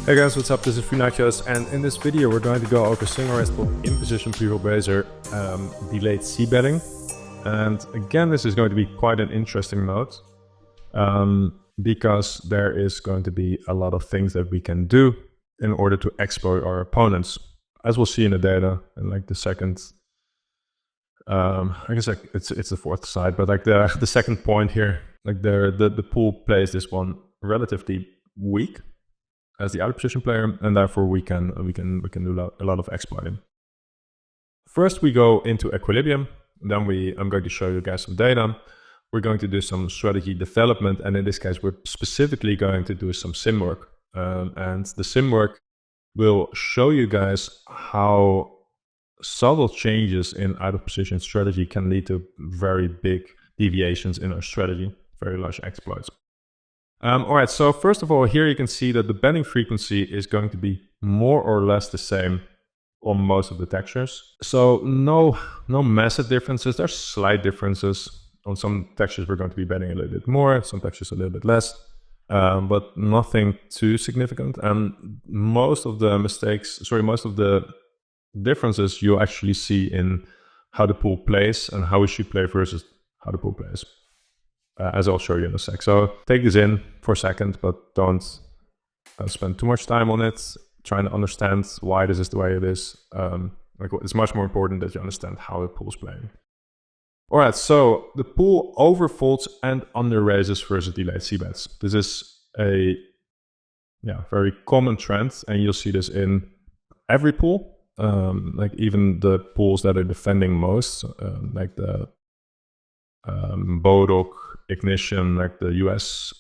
Hey guys, what's up? This is Funachos, and in this video we're going to go over single raised pot in position pre-flop raiser delayed C betting. And again, this is going to be quite an interesting mode because there is going to be a lot of things that we can do in order to exploit our opponents, as we'll see in the data in like the second. I guess like it's the fourth side, but like the second point here, like the pool plays this one relatively weak as the out of position player, and therefore we can do a lot of exploiting. First we go into equilibrium, then I'm going to show you guys some data. We're going to do some strategy development, and in this case we're specifically going to do some sim work. And the sim work will show you guys how subtle changes in out of position strategy can lead to very big deviations in our strategy, very large exploits. All right, so first of all, here you can see that the betting frequency is going to be more or less the same on most of the textures. So no massive differences. There's slight differences. On some textures we're going to be betting a little bit more, some textures a little bit less, but nothing too significant. And most of the differences you actually see in how the pool plays and how we should play versus how the pool plays. As I'll show you in a sec. So take this in for a second, but don't spend too much time on it, trying to understand why this is the way it is. It's much more important that you understand how the pool's playing. All right, so the pool overfolds and under raises versus delayed C bets. This is a very common trend, and you'll see this in every pool. Like even the pools that are defending most, like the Bodok, Ignition, like the US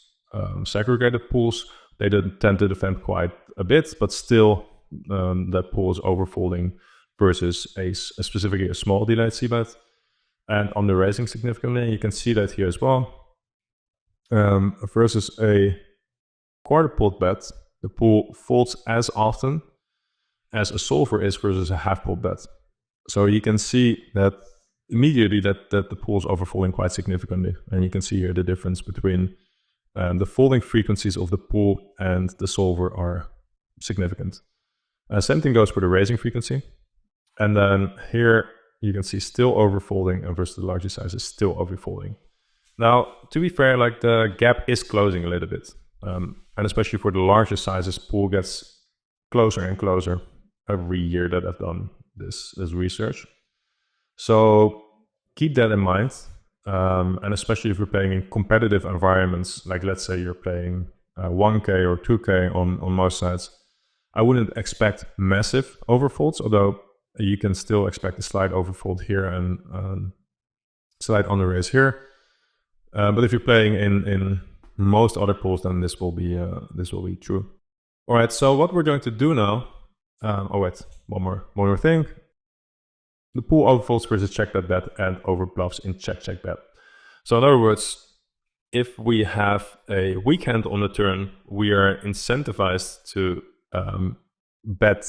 segregated pools, they tend to defend quite a bit, but still that pool is overfolding versus specifically a small delayed C bet and under raising significantly. You can see that here as well. Versus a quarter pot bet, the pool folds as often as a solver is versus a half pot bet. So you can see that immediately that the pool is overfolding quite significantly, and you can see here the difference between the folding frequencies of the pool and the solver are significant. Same thing goes for the raising frequency, and then here you can see still overfolding, and versus the larger sizes still overfolding. Now, to be fair, like the gap is closing a little bit, and especially for the larger sizes, pool gets closer and closer every year that I've done this research. So keep that in mind, and especially if you're playing in competitive environments, like let's say you're playing 1K or 2K on most sides, I wouldn't expect massive overfolds, although you can still expect a slight overfold here and slight under raise here. But if you're playing in most other pools, then this will be true. All right, so what we're going to do now. Oh wait, one more thing. The pool overfolds versus check bet and overbluffs in check bet. So in other words, if we have a weak hand on the turn, we are incentivized to bet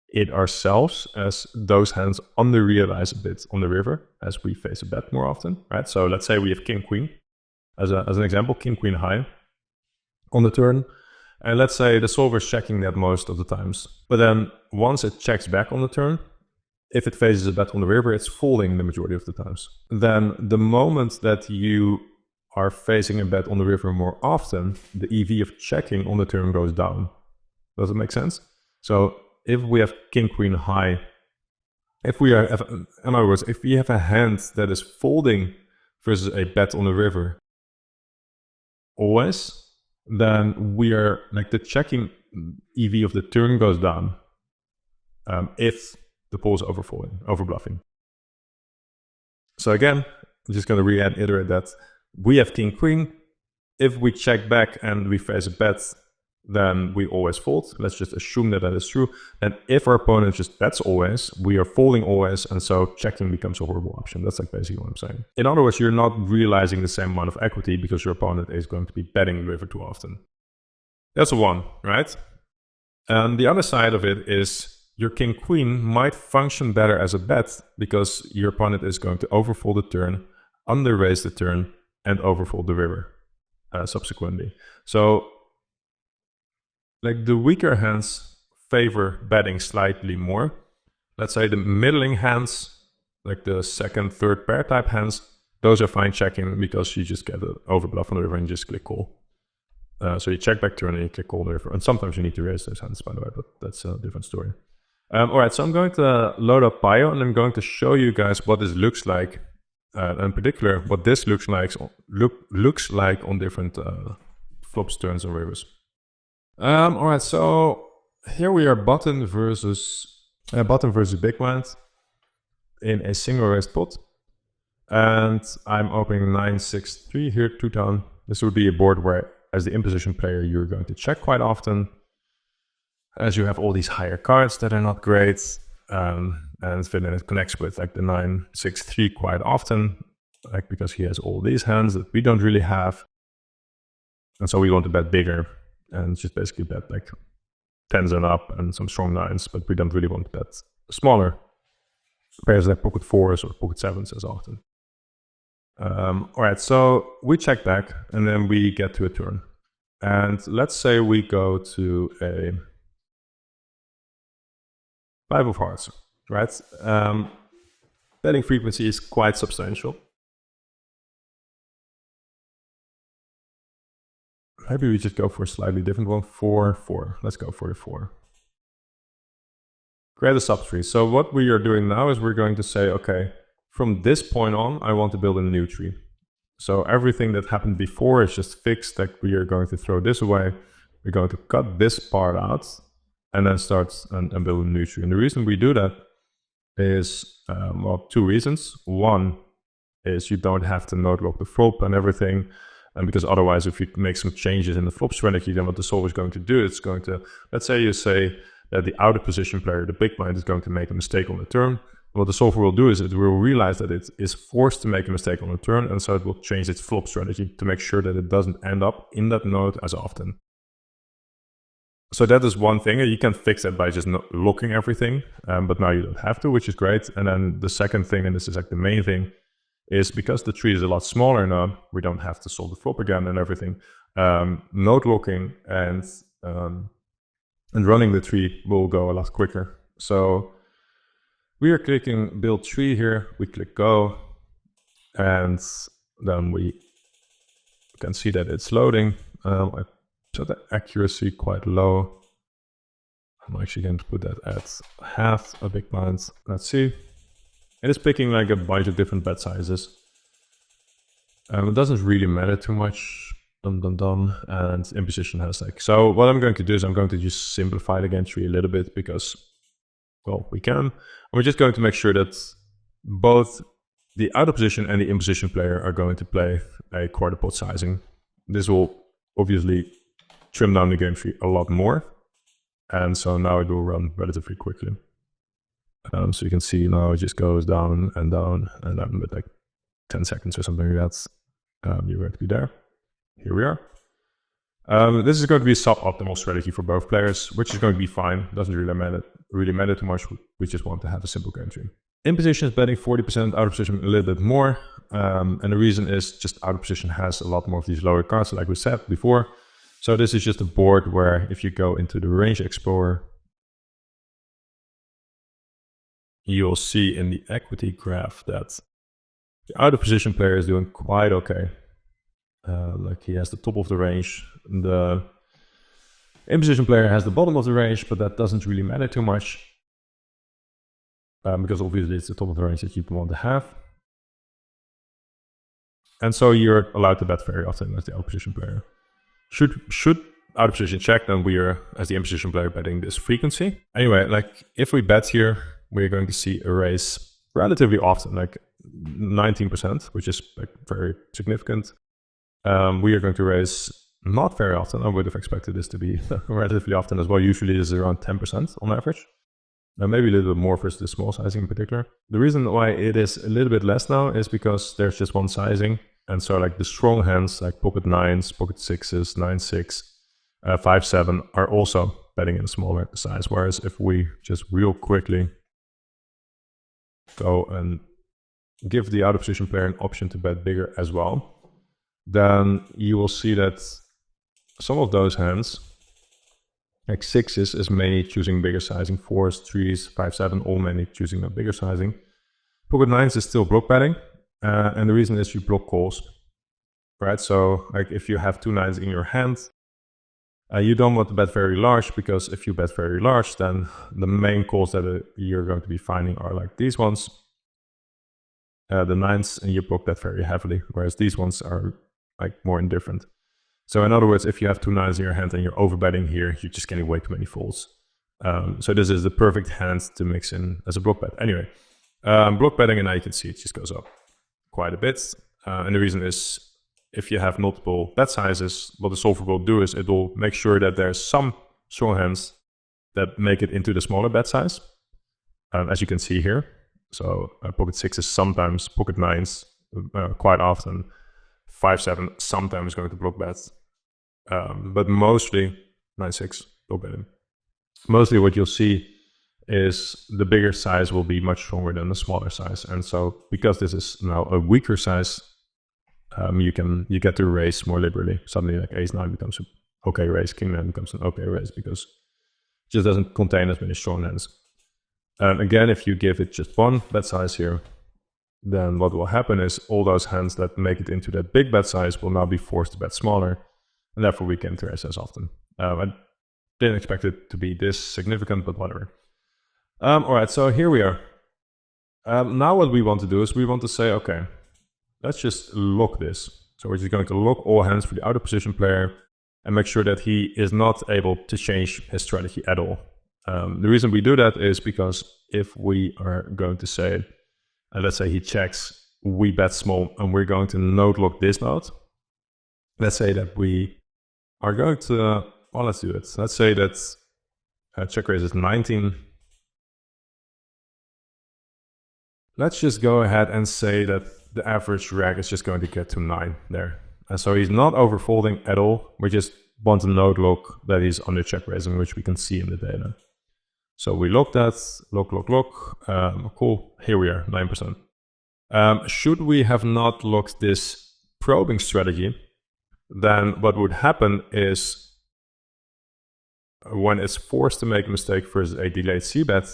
it ourselves, as those hands under-realize a bit on the river as we face a bet more often, right? So let's say we have king queen as an example, king queen high on the turn, and let's say the solver is checking that most of the times, but then once it checks back on the turn, if it faces a bet on the river, it's folding the majority of the times. Then the moment that you are facing a bet on the river more often, the EV of checking on the turn goes down. Does it make sense? So if we have king queen high, in other words, if we have a hand that is folding versus a bet on the river always, then we are like the checking EV of the turn goes down. If the pool is overbluffing. So again, I'm just going to reiterate that we have king queen. If we check back and we face a bet, then we always fold. Let's just assume that is true. And if our opponent just bets always, we are folding always, and so checking becomes a horrible option. That's like basically what I'm saying. In other words, you're not realizing the same amount of equity because your opponent is going to be betting the river too often. That's one, right? And the other side of it is your king queen might function better as a bet because your opponent is going to overfold the turn, under raise the turn, and overfold the river subsequently. So like the weaker hands favor betting slightly more. Let's say the middling hands, like the second, third pair type hands, those are fine checking because you just get an overbluff on the river and just click call. So you check back turn and you click call the river. And sometimes you need to raise those hands, by the way, but that's a different story. All right, so I'm going to load up PIO and I'm going to show you guys what this looks like, in particular what this looks like on different flops, turns, and rivers. All right, so here we are button versus big blind in a single raised pot, and I'm opening 9-6-3 here, 2-tone. This would be a board where, as the in-position player, you're going to check quite often, as you have all these higher cards that are not great, and then it connects with like the 9-6-3 quite often, like because he has all these hands that we don't really have, and so we want to bet bigger and just basically bet like 10s and up and some strong 9s, but we don't really want to bet smaller pairs like pocket 4s or pocket 7s as often. All right, so we check back and then we get to a turn, and let's say we go to a 5 of hearts, right? Betting frequency is quite substantial. Maybe we just go for a slightly different one, 4-4. Let's go for the 4. Create a subtree. So what we are doing now is we're going to say, okay, from this point on, I want to build a new tree. So everything that happened before is just fixed. Like we are going to throw this away. We're going to cut this part out and then start and build a new tree. And the reason we do that is, well, 2 reasons. One is you don't have to node lock the flop and everything. And because otherwise, if you make some changes in the flop strategy, then what the solver is going to do, it's going to, let's say you say that the out of position player, the big blind, is going to make a mistake on the turn. What the solver will do is it will realize that it is forced to make a mistake on the turn, and so it will change its flop strategy to make sure that it doesn't end up in that node as often. So that is one thing, and you can fix that by just not locking everything, but now you don't have to, which is great. And then the second thing, and this is like the main thing, is because the tree is a lot smaller now, we don't have to solve the flop again and everything. Node locking and running the tree will go a lot quicker. So we are clicking build tree here, we click go, and then we can see that it's loading. I set the accuracy quite low. I'm actually going to put that at half a big blind. Let's see. It is picking like a bunch of different bet sizes. It doesn't really matter too much. And in position has like, so what I'm going to do is I'm going to just simplify the game tree a little bit because, well, we can. And we're just going to make sure that both the out of position and the in position player are going to play a quarter pot sizing. This will obviously trim down the game tree a lot more. And so now it will run relatively quickly. So you can see now it just goes down, and then with like 10 seconds or something like that, you're going to be there. Here we are. This is going to be a suboptimal strategy for both players, which is going to be fine. Doesn't really matter too much. We just want to have a simple game tree. In position is betting 40%, out of position a little bit more. And the reason is just out of position has a lot more of these lower cards, like we said before. So this is just a board where if you go into the range explorer, you'll see in the equity graph that the out of position player is doing quite okay. Like he has the top of the range. The in position player has the bottom of the range, but that doesn't really matter too much. Because obviously it's the top of the range that you want to have. And so you're allowed to bet very often as the out of position player. Should out of position check, then we are, as the in position player, betting this frequency. Anyway, like if we bet here, we're going to see a raise relatively often, like 19%, which is like very significant. We are going to raise not very often. I would have expected this to be relatively often as well. Usually this is around 10% on average. Now maybe a little bit more versus the small sizing in particular. The reason why it is a little bit less now is because there's just one sizing. And so like the strong hands, like pocket 9s, pocket 6s, 9-6, 5-7 are also betting in a smaller size. Whereas if we just real quickly go and give the out of position player an option to bet bigger as well, then you will see that some of those hands Like 6s is mainly choosing bigger sizing, 4s, 3s, 5, 7, all mainly choosing a bigger sizing. Pocket 9s is still block betting, and the reason is you block calls, right? So like if you have 2 9s in your hand, you don't want to bet very large, because if you bet very large, then the main calls that you're going to be finding are like these ones, the 9s, and you block that very heavily, whereas these ones are like more indifferent. So in other words, if you have 2 9s in your hand and you're overbetting here, you're just getting way too many folds. So this is the perfect hand to mix in as a block bet. Anyway, block betting, and now you can see it just goes up quite a bit. And the reason is, if you have multiple bet sizes, what the solver will do is it will make sure that there's some strong hands that make it into the smaller bet size, as you can see here. So pocket 6s sometimes, pocket 9s quite often, 5 7 sometimes going to block bet, but mostly 9 6 block betting. Mostly what you'll see is the bigger size will be much stronger than the smaller size, and so because this is now a weaker size, you get to raise more liberally. Suddenly, like ace 9 becomes an okay raise, king 9 becomes an okay raise, because it just doesn't contain as many strong hands. And again, if you give it just one bet size here, then what will happen is all those hands that make it into that big bet size will now be forced to bet smaller, and therefore we can't raise as often. I didn't expect it to be this significant, but whatever. All right, so here we are. Now what we want to do is we want to say, okay, let's just lock this. So we're just going to lock all hands for the out of position player and make sure that he is not able to change his strategy at all. The reason we do that is because if we are going to say, let's say he checks, we bet small, and we're going to node lock this node. Let's say that we are going to, well, let's do it. Let's say that check raise is 19. Let's just go ahead and say that the average reg is just going to get to 9 there. And so he's not overfolding at all. We just want to node lock that he's under check raising, which we can see in the data. So we lock that, lock. Cool, here we are, 9%. Should we have not locked this probing strategy, then what would happen is when it's forced to make a mistake versus a delayed C bet,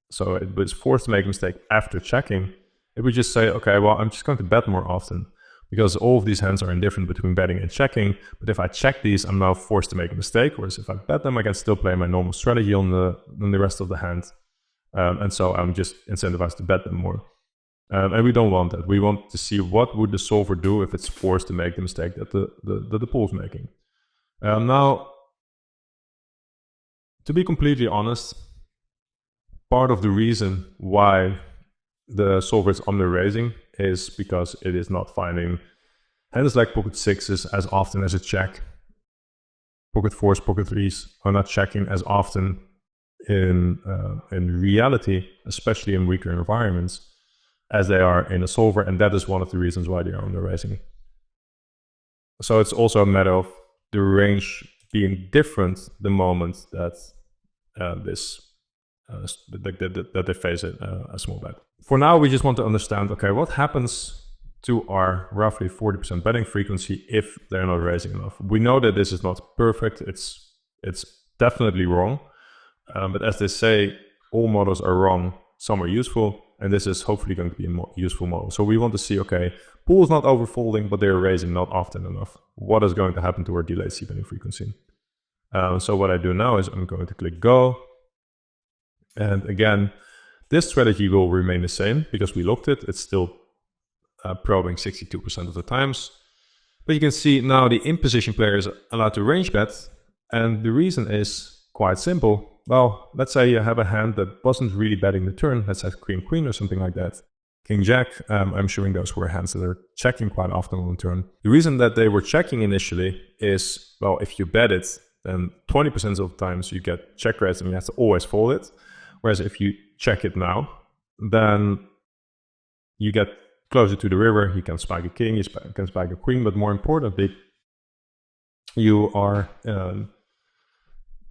so it was forced to make a mistake after checking, it would just say, okay, well, I'm just going to bet more often, because all of these hands are indifferent between betting and checking. But if I check these, I'm now forced to make a mistake, whereas if I bet them, I can still play my normal strategy on the rest of the hand. And so I'm just incentivized to bet them more. And we don't want that. We want to see what would the solver do if it's forced to make the mistake that the pool's making. Now, to be completely honest, part of the reason why the solver is under raising is because it is not finding hands like pocket 6s as often as a check. Pocket 4s, pocket 3s are not checking as often in reality, especially in weaker environments, as they are in a solver, and that is one of the reasons why they are under raising. So it's also a matter of the range being different the moment that that they face a small bet. For now, we just want to understand, okay, what happens to our roughly 40% betting frequency if they're not raising enough? We know that this is not perfect. It's definitely wrong. But as they say, all models are wrong, some are useful, and this is hopefully going to be a more useful model. So we want to see, okay, pool is not overfolding, but they're raising not often enough. What is going to happen to our delayed C betting frequency? So what I do now is I'm going to click go. And again, this strategy will remain the same because we locked it. It's still probing 62% of the times. But you can see now the in-position player is allowed to range bet. And the reason is quite simple. Well, let's say you have a hand that wasn't really betting the turn. Let's say queen or something like that. King jack, I'm showing those were hands that are checking quite often on the turn. The reason that they were checking initially is, well, if you bet it, then 20% of the times you get check raise and you have to always fold it. Whereas if you check it now, then you get closer to the river, you can spike a king, you can spike a queen, but more importantly, you are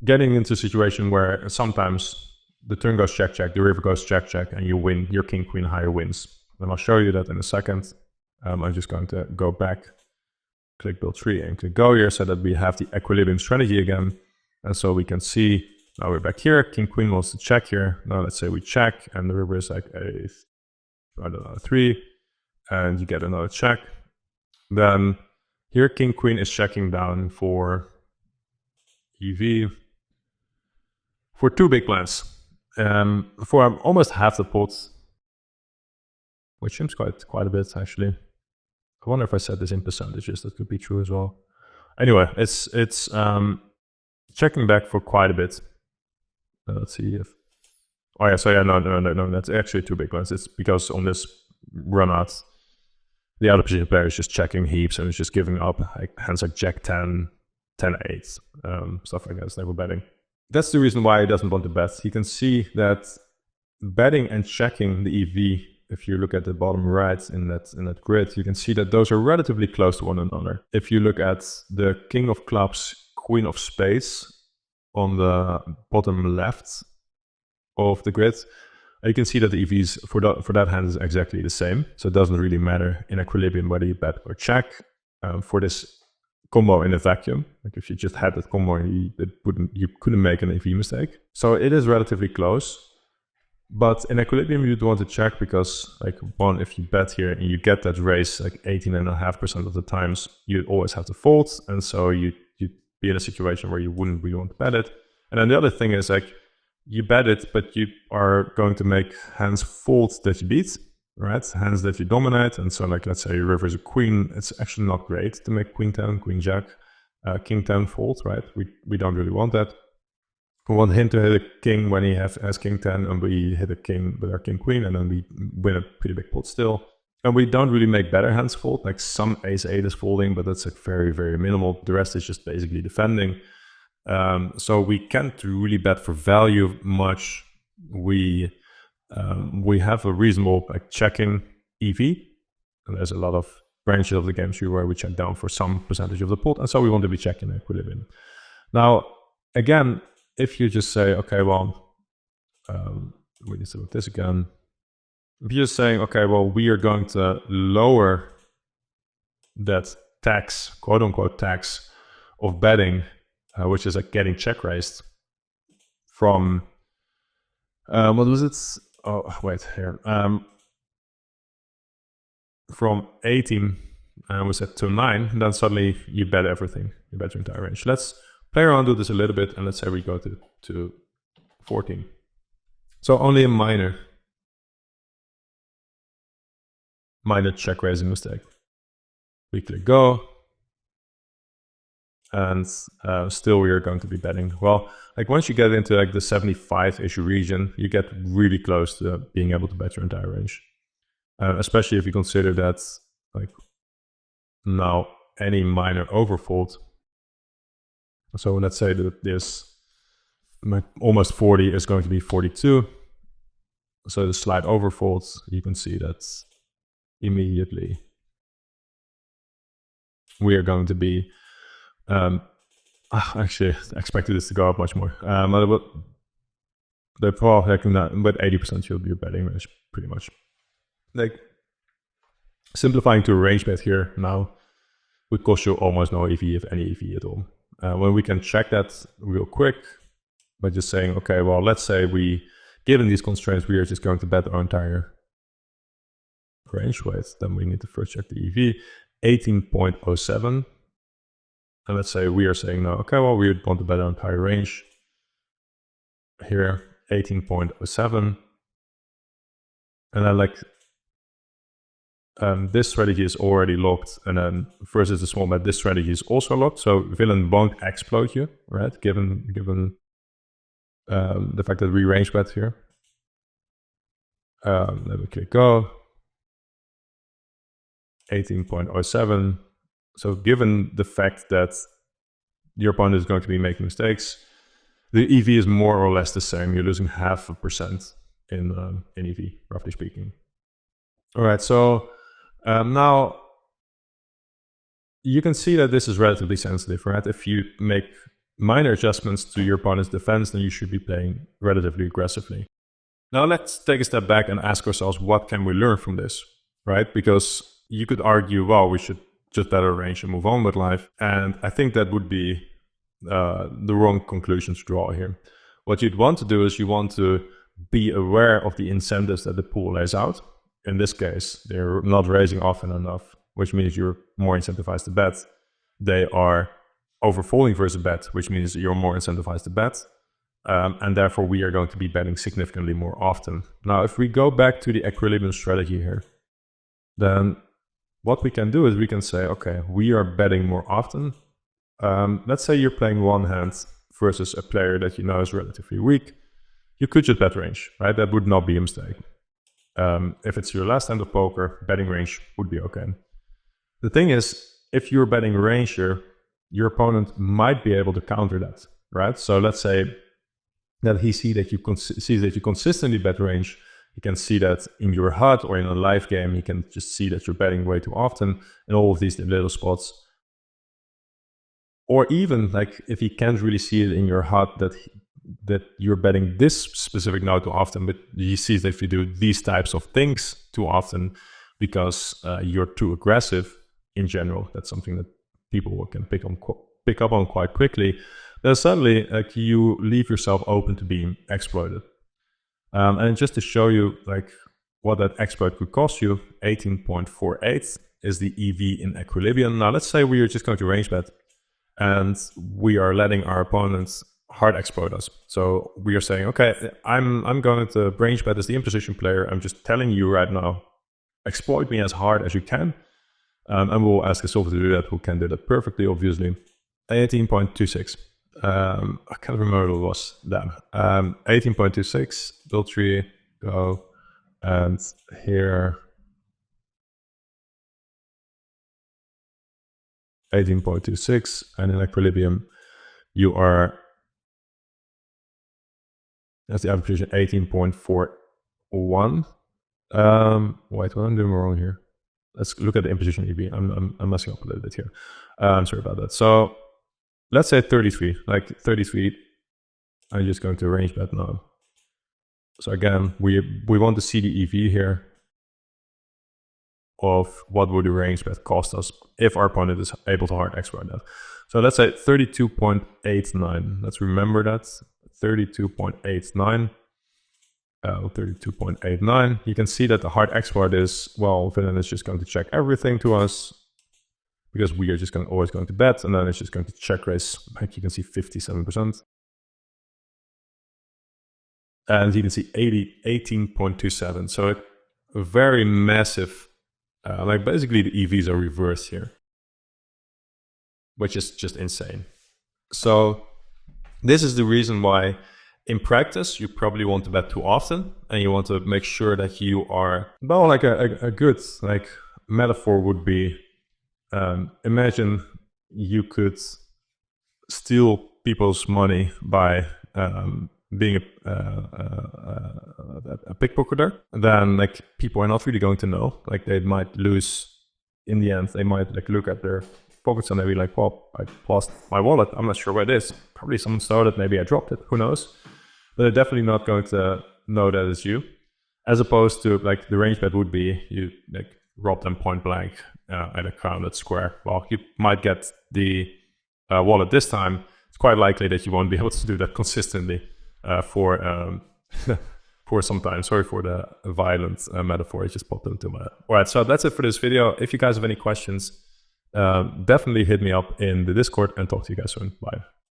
getting into a situation where sometimes the turn goes check, the river goes check, and you win, your king, queen higher wins. And I'll show you that in a second. I'm just going to go back, click build tree and click go here so that we have the equilibrium strategy again. And so we can see, now we're back here, king queen wants to check here. Now let's say we check, and the river is like a, I don't know, 3, and you get another check. Then here king queen is checking down for EV for 2 big blinds. For almost half the pot, which seems quite a bit actually. I wonder if I set this in percentages, that could be true as well. Anyway, it's checking back for quite a bit. Let's see if, oh yeah, so yeah, no, that's actually 2 big blinds. It's because on this run out, the other position player is just checking heaps and it's just giving up like hands like Jack 10, 10 8, stuff like that. It's never betting. That's the reason why he doesn't want to bet. You can see that betting and checking the EV, if you look at the bottom right in that grid, you can see that those are relatively close to one another. If you look at the king of clubs, queen of spades on the bottom left of the grid, you can see that the EVs for that hand is exactly the same. So it doesn't really matter in equilibrium whether you bet or check. For this combo in a vacuum, like if you just had that combo, you couldn't make an EV mistake. So it is relatively close. But in equilibrium, you'd want to check because, like, one, if you bet here and you get that raise like 18.5% of the times, you'd always have to fold. And so you'd be in a situation where you wouldn't really want to bet it. And then the other thing is, like, you bet it, but you are going to make hands fold that you beat, right? Hands that you dominate. And so, like, let's say your river is a queen. It's actually not great to make queen 10, queen jack, king 10 fold, right? We don't really want that. We want him to hit a king when he has king 10, and we hit a king with our king queen, and then we win a pretty big pot still. And we don't really make better hands fold, like some ace 8 is folding, but that's like very, very minimal. The rest is just basically defending. So we can't really bet for value much. We have a reasonable like checking EV, and there's a lot of branches of the game tree where we check down for some percentage of the pot, and so we want to be checking equilibrium. Now, again, if you just say, okay, well, we need to look at this again. If you're just saying, okay, well, we are going to lower that tax, quote unquote tax of betting, which is like getting check raised from, what was it? Oh, wait, here. From 18, we said to 9, and then suddenly you bet everything. You bet your entire range. Let's play around with this a little bit, and let's say we go to 14. So only a minor check raising mistake. We click go, and still we are going to be betting. Well, like once you get into like the 75-ish region, you get really close to being able to bet your entire range. Especially if you consider that like now any minor overfold. So let's say that this almost 40 is going to be 42. So the slight overfolds, you can see that immediately we are going to be, actually I expected this to go up much more. The probably with 80% you'll be betting range pretty much. Like simplifying to a range bet here now would cost you almost no EV, if any EV at all. When we can check that real quick by just saying, okay, well, let's say given these constraints, we are just going to bet our entire range weight. Then we need to first check the EV, 18.07. And let's say we are saying, no, okay, well, we want to bet our entire range. Here, 18.07. And then like, this strategy is already locked, and then versus the small bet, this strategy is also locked. So villain won't explode you, right? Given the fact that we range bet here. Let me click go. 18.07. So given the fact that your opponent is going to be making mistakes, the EV is more or less the same. You're losing 0.5% in EV, roughly speaking. All right, so now you can see that this is relatively sensitive, right? If you make minor adjustments to your opponent's defense, then you should be playing relatively aggressively. Now let's take a step back and ask ourselves, what can we learn from this, right? Because you could argue, well, we should just bet our range and move on with life. And I think that would be the wrong conclusion to draw here. What you'd want to do is you want to be aware of the incentives that the pool lays out. In this case, they're not raising often enough, which means you're more incentivized to bet. They are overfolding versus bet, which means you're more incentivized to bet. And therefore, we are going to be betting significantly more often. Now, if we go back to the equilibrium strategy here, then what we can do is we can say, okay, we are betting more often. Let's say you're playing one hand versus a player that you know is relatively weak. You could just bet range, right? That would not be a mistake. If it's your last hand of poker, betting range would be okay. The thing is, if you're betting range here, your opponent might be able to counter that, right? So let's say that he sees that you consistently bet range. He can see that in your HUD or in a live game. He can just see that you're betting way too often in all of these little spots. Or even like if he can't really see it in your HUD that you're betting this specific now too often, but he sees that if you do these types of things too often because you're too aggressive in general, that's something that people can pick up on quite quickly, then suddenly like you leave yourself open to being exploited. And just to show you like what that exploit could cost you, 18.48 is the EV in equilibrium. Now let's say we are just going to range bet and we are letting our opponents hard exploit us. So we are saying, okay, I'm going to range bet as the imposition player. I'm just telling you right now, exploit me as hard as you can. And we'll ask a solver to do that, who can do that perfectly, obviously. 18.26. I can't remember what it was. Damn. 18.26, build tree, go, and here 18.26, and in equilibrium, you are, that's the average position, 18.41. Wait, what am I doing wrong here? Let's look at the imposition EV. I'm messing up a little bit here. I'm sorry about that. So let's say 33, like 33. I'm just going to range bet now. So again, we want to see the EV here of what would the range bet cost us if our opponent is able to hard exploit that. So let's say 32.89. Let's remember that 32.89. 32.89. You can see that the hard exploit is, well, villain is just going to check everything to us because we are just always going to bet, and then it's just going to check raise. Like you can see 57%. And you can see 18.27. So a very massive, like basically the EVs are reversed here, which is just insane. So this is the reason why in practice, you probably want to bet too often, and you want to make sure that you are, well, like a good like metaphor would be, imagine you could steal people's money by being a pickpocketer. Then like people are not really going to know, like they might lose in the end. They might like look at their pockets and they'll be like, well, I lost my wallet. I'm not sure where it is. Probably someone stole it. Maybe I dropped it. Who knows? But they're definitely not going to know that it's you. As opposed to like the range bet would be you like rob them point blank at a crowded square. Well, you might get the wallet this time. It's quite likely that you won't be able to do that consistently for some time. Sorry for the violent metaphor. It just popped into my head. All right, so that's it for this video. If you guys have any questions, definitely hit me up in the Discord and talk to you guys soon. Bye.